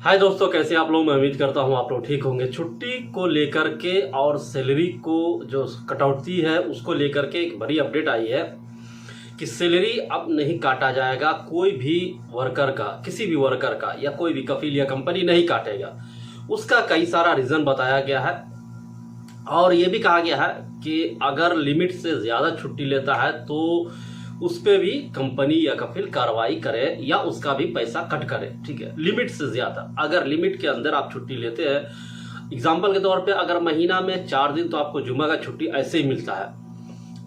हाय दोस्तों, कैसे आप लोग। मैं उम्मीद करता हूँ आप लोग ठीक होंगे। छुट्टी को लेकर के और सैलरी को जो कटौती है उसको लेकर के एक बड़ी अपडेट आई है कि सैलरी अब नहीं काटा जाएगा। कोई भी वर्कर का, किसी भी वर्कर का या कोई भी कफील या कंपनी नहीं काटेगा। उसका कई सारा रीज़न बताया गया है और ये भी कहा गया है कि अगर लिमिट से ज़्यादा छुट्टी लेता है तो उस पर भी कंपनी या कफील कार्रवाई करे या उसका भी पैसा कट करे। ठीक है, लिमिट से ज़्यादा। अगर लिमिट के अंदर आप छुट्टी लेते हैं, एग्जाम्पल के तौर पे अगर महीना में 4 दिन तो आपको जुम्मा का छुट्टी ऐसे ही मिलता है,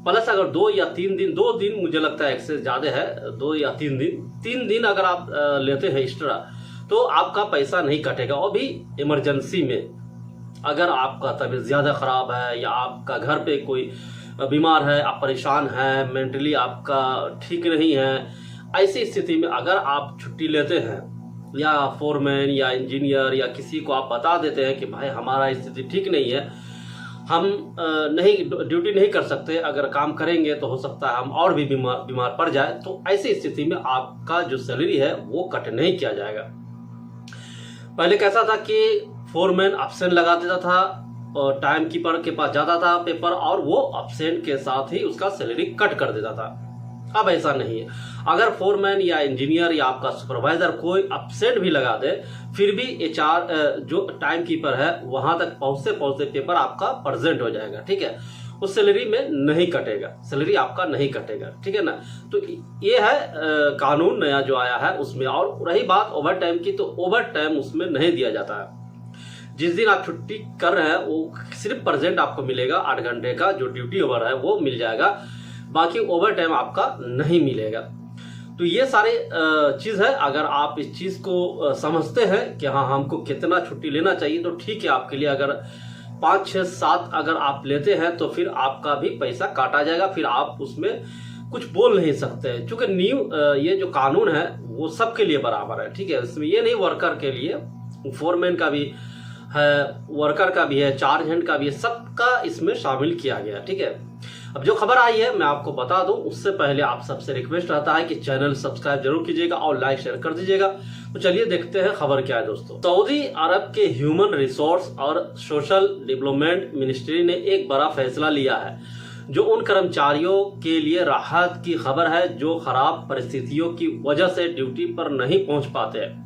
प्लस अगर 2 या 3 दिन, 2 दिन मुझे लगता है एक से ज़्यादा है, 2 या 3 दिन अगर आप लेते हैं एक्स्ट्रा तो आपका पैसा नहीं कटेगा। और भी इमरजेंसी में अगर आपका तबीयत ज़्यादा ख़राब है या आपका घर पे कोई बीमार है, आप परेशान हैं, मेंटली आपका ठीक नहीं है, ऐसी स्थिति में अगर आप छुट्टी लेते हैं या फोरमैन या इंजीनियर या किसी को आप बता देते हैं कि भाई हमारा स्थिति ठीक नहीं है, हम नहीं ड्यूटी नहीं कर सकते, अगर काम करेंगे तो हो सकता है हम और भी बीमार पड़ जाए, तो ऐसी स्थिति में आपका जो सैलरी है वो कट नहीं किया जाएगा। पहले कैसा था कि फोरमैन अब्सेंट लगा देता था और टाइम कीपर के पास जाता था पेपर और वो अब्सेंट के साथ ही उसका सैलरी कट कर देता था। अब ऐसा नहीं है। अगर फोरमैन या इंजीनियर या आपका सुपरवाइजर कोई अब्सेंट भी लगा दे, फिर भी एचआर जो टाइम कीपर है वहां तक पहुंचते पेपर आपका प्रेजेंट हो जाएगा। ठीक है, उस सैलरी में नहीं कटेगा, सैलरी आपका नहीं कटेगा। ठीक है ना। तो ये है कानून नया जो आया है उसमें। और रही बात ओवर टाइम की, तो ओवर टाइम उसमें नहीं दिया जाता है। जिस दिन आप छुट्टी कर रहे हैं वो सिर्फ प्रेजेंट आपको मिलेगा, 8 घंटे का जो ड्यूटी ओवर है वो मिल जाएगा, बाकी ओवर टाइम आपका नहीं मिलेगा। तो ये सारे चीज़ है। अगर आप इस चीज़ को समझते हैं कि हाँ हमको कितना छुट्टी लेना चाहिए तो ठीक है आपके लिए। अगर 5, 6, 7 अगर आप लेते हैं तो फिर आपका भी पैसा काटा जाएगा, फिर आप उसमें कुछ बोल नहीं सकते, क्योंकि ये जो कानून है वो सबके लिए बराबर है। ठीक है, इसमें ये नहीं वर्कर के लिए, फोरमैन का भी है, वर्कर का भी है, चार्ज हैंड का भी है, सबका इसमें शामिल किया गया। ठीक है, अब जो खबर आई है मैं आपको बता दूं उससे पहले आप सबसे रिक्वेस्ट रहता है कि चैनल सब्सक्राइब जरूर कीजिएगा और लाइक शेयर कर दीजिएगा। तो चलिए देखते हैं खबर क्या है दोस्तों। सऊदी अरब के ह्यूमन रिसोर्स और सोशल डेवलपमेंट मिनिस्ट्री ने एक बड़ा फैसला लिया है जो उन कर्मचारियों के लिए राहत की खबर है जो खराब परिस्थितियों की वजह से ड्यूटी पर नहीं पहुंच पाते हैं।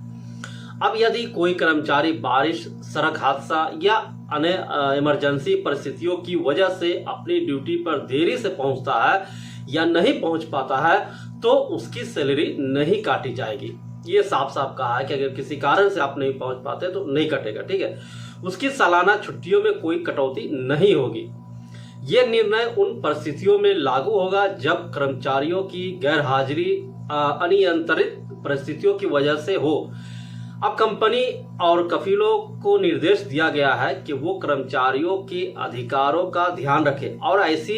अब यदि कोई कर्मचारी बारिश, सड़क हादसा या अन्य इमरजेंसी परिस्थितियों की वजह से अपनी ड्यूटी पर देरी से पहुंचता है या नहीं पहुंच पाता है तो उसकी सैलरी नहीं काटी जाएगी। ये साफ साफ कहा है कि अगर किसी कारण से आप नहीं पहुंच पाते तो नहीं कटेगा। ठीक है, उसकी सालाना छुट्टियों में कोई कटौती नहीं होगी। ये निर्णय उन परिस्थितियों में लागू होगा जब कर्मचारियों की गैर हाजिरी अनियंत्रित परिस्थितियों की वजह से हो। अब कंपनी और कफीलों को निर्देश दिया गया है कि वो कर्मचारियों के अधिकारों का ध्यान रखें और ऐसी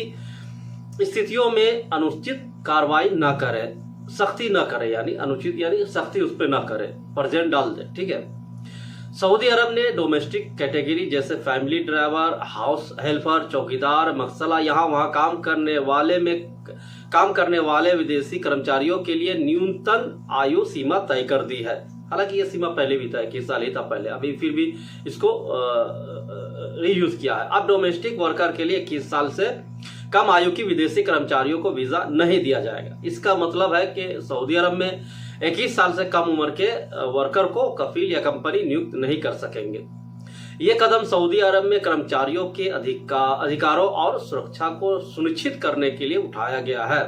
स्थितियों में अनुचित कार्रवाई न करें, सख्ती न करें, यानी अनुचित यानी सख्ती उस पर न करें, प्रेजेंट डाल दे। ठीक है, सऊदी अरब ने डोमेस्टिक कैटेगरी जैसे फैमिली ड्राइवर, हाउस हेल्पर, चौकीदार, मकसला, यहाँ वहाँ काम करने वाले विदेशी कर्मचारियों के लिए न्यूनतम आयु सीमा तय कर दी है। हालांकि ये सीमा पहले भी था, 21 साल ही था पहले, अभी फिर भी इसको रीयूज किया है। अब डोमेस्टिक वर्कर के लिए 21 साल से कम आयु की विदेशी कर्मचारियों को वीजा नहीं दिया जाएगा। इसका मतलब है कि सऊदी अरब में 21 साल से कम उम्र के वर्कर को कफील या कंपनी नियुक्त नहीं कर सकेंगे। ये कदम सऊदी अरब में कर्मचारियों के अधिकारों और सुरक्षा को सुनिश्चित करने के लिए उठाया गया है।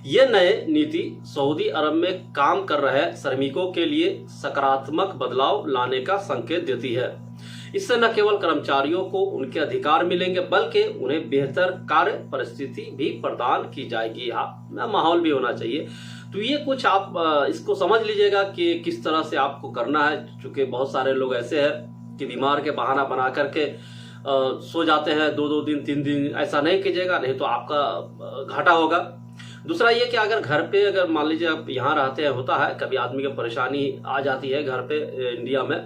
ये नए नीति सऊदी अरब में काम कर रहे श्रमिकों के लिए सकारात्मक बदलाव लाने का संकेत देती है। इससे न केवल कर्मचारियों को उनके अधिकार मिलेंगे बल्कि उन्हें बेहतर कार्य परिस्थिति भी प्रदान की जाएगी। माहौल भी होना चाहिए। तो ये कुछ आप इसको समझ लीजिएगा कि किस तरह से आपको करना है, क्योंकि बहुत सारे लोग ऐसे हैं कि बीमार के बहाना बना करके सो जाते हैं 2-2 दिन 3 दिन। ऐसा नहीं कीजिएगा, नहीं तो आपका घाटा होगा। दूसरा ये कि अगर घर पे, अगर मान लीजिए आप यहाँ रहते हैं, होता है कभी आदमी की परेशानी आ जाती है घर पे इंडिया में,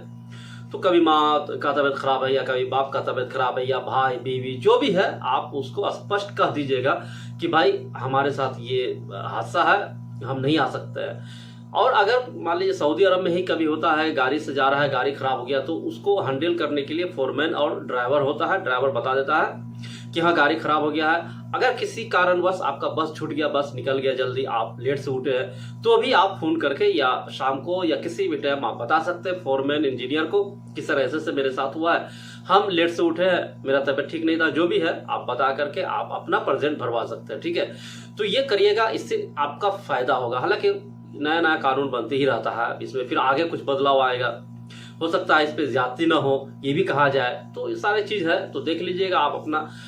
तो कभी माँ का तबीयत खराब है या कभी बाप का तबीयत खराब है या भाई बीवी जो भी है, आप उसको स्पष्ट कह दीजिएगा कि भाई हमारे साथ ये हादसा है, हम नहीं आ सकते हैं। और अगर मान लीजिए सऊदी अरब में ही कभी होता है, गाड़ी से जा रहा है, गाड़ी खराब हो गया, तो उसको हैंडल करने के लिए फोरमैन और ड्राइवर होता है। ड्राइवर बता देता है कि हाँ गाड़ी खराब हो गया है। अगर किसी कारणवश आपका बस छूट गया, बस निकल गया जल्दी, आप लेट से उठे हैं, तो भी आप फोन करके या शाम को या किसी भी टाइम आप बता सकते हैं फोरमैन इंजीनियर को कि सर ऐसे से मेरे साथ हुआ है, हम लेट से उठे हैं, मेरा तबीयत ठीक नहीं था, जो भी है आप बता करके आप अपना प्रेजेंट भरवा सकते हैं। ठीक है, तो ये करिएगा, इससे आपका फायदा होगा। हालांकि नया नया कानून बनते ही रहता है, इसमें फिर आगे कुछ बदलाव आएगा, हो सकता है इस पे ज्यादती ना हो, ये भी कहा जाए, तो ये सारी चीज है, तो देख लीजिएगा आप अपना